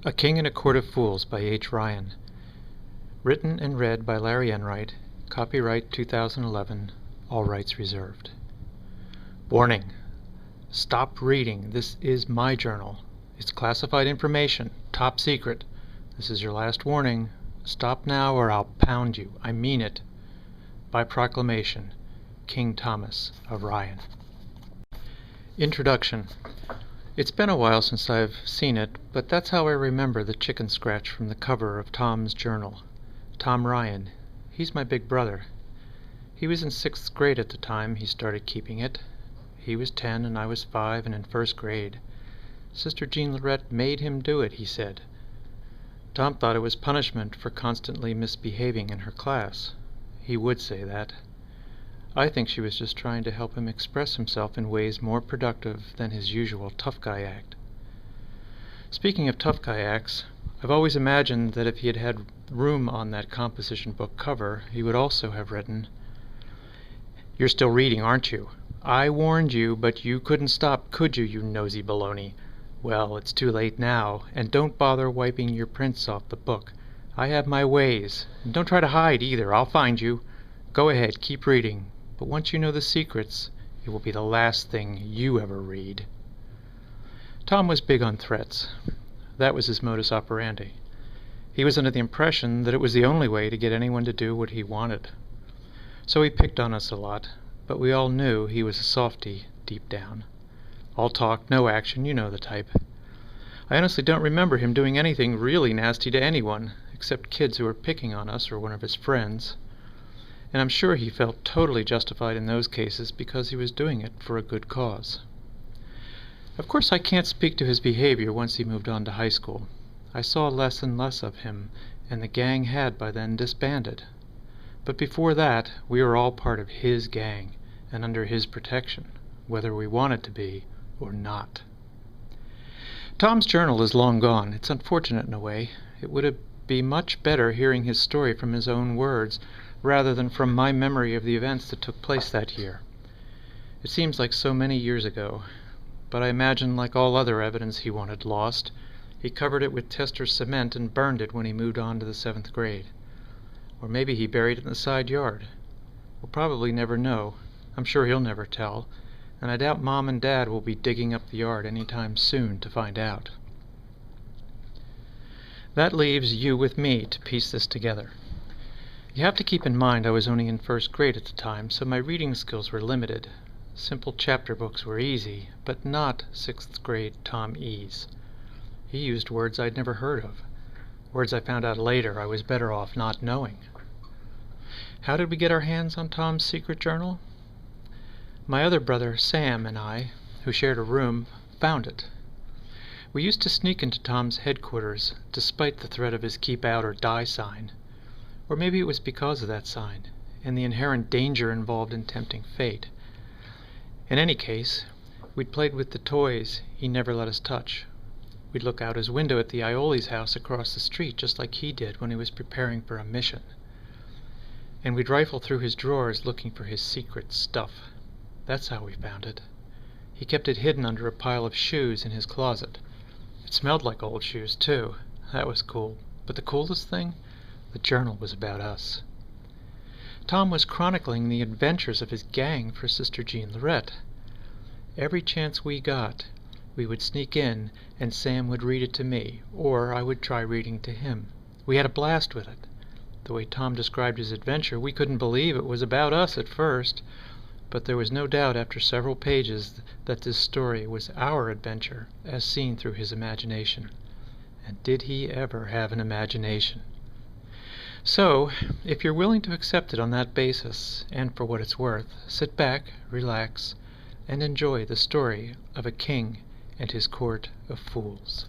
A King and a Court of Fools by H. Ryan. Written and read by Larry Enright. Copyright 2011. All rights reserved. Warning. Stop reading. This is my journal. It's classified information. Top secret. This is your last warning. Stop now or I'll pound you. I mean it. By proclamation. King Thomas of Ryan. Introduction. It's been a while since I've seen it, but that's how I remember the chicken scratch from the cover of Tom's journal. Tom Ryan. He's my big brother. He was in 6th grade at the time he started keeping it. He was 10 and I was 5 and in 1st grade. Sister Jean Lorette made him do it, he said. Tom thought it was punishment for constantly misbehaving in her class. He would say that. I think she was just trying to help him express himself in ways more productive than his usual tough guy act. Speaking of tough guy acts, I've always imagined that if he had had room on that composition book cover, he would also have written, "You're still reading, aren't you? I warned you, but you couldn't stop, could you, you nosy baloney? Well, it's too late now, and don't bother wiping your prints off the book. I have my ways. And don't try to hide either, I'll find you. Go ahead, keep reading. But once you know the secrets, it will be the last thing you ever read." Tom was big on threats. That was his modus operandi. He was under the impression that it was the only way to get anyone to do what he wanted. So he picked on us a lot, but we all knew he was a softy deep down. All talk, no action, you know the type. I honestly don't remember him doing anything really nasty to anyone, except kids who were picking on us or one of his friends. And I'm sure he felt totally justified in those cases because he was doing it for a good cause. Of course, I can't speak to his behavior once he moved on to high school. I saw less and less of him, and the gang had by then disbanded. But before that, we were all part of his gang, and under his protection, whether we wanted to be or not. Tom's journal is long gone. It's unfortunate in a way. It would be much better hearing his story from his own words, rather than from my memory of the events that took place that year. It seems like so many years ago, but I imagine, like all other evidence he wanted lost, he covered it with tester cement and burned it when he moved on to the 7th grade. Or maybe he buried it in the side yard. We'll probably never know. I'm sure he'll never tell, and I doubt Mom and Dad will be digging up the yard any time soon to find out. That leaves you with me to piece this together. You have to keep in mind I was only in 1st grade at the time, so my reading skills were limited. Simple chapter books were easy, but not 6th grade Tom E.'s. He used words I'd never heard of, words I found out later I was better off not knowing. How did we get our hands on Tom's secret journal? My other brother, Sam, and I, who shared a room, found it. We used to sneak into Tom's headquarters, despite the threat of his keep out or die sign. Or maybe it was because of that sign, and the inherent danger involved in tempting fate. In any case, we'd played with the toys he never let us touch. We'd look out his window at the Ioli's house across the street just like he did when he was preparing for a mission. And we'd rifle through his drawers looking for his secret stuff. That's how we found it. He kept it hidden under a pile of shoes in his closet. It smelled like old shoes, too. That was cool. But the coolest thing? The journal was about us. Tom was chronicling the adventures of his gang for Sister Jean Lorette. Every chance we got, we would sneak in and Sam would read it to me, or I would try reading to him. We had a blast with it. The way Tom described his adventure, we couldn't believe it was about us at first, but there was no doubt after several pages that this story was our adventure as seen through his imagination. And did he ever have an imagination? So, if you're willing to accept it on that basis, and for what it's worth, sit back, relax, and enjoy the story of a king and his court of fools.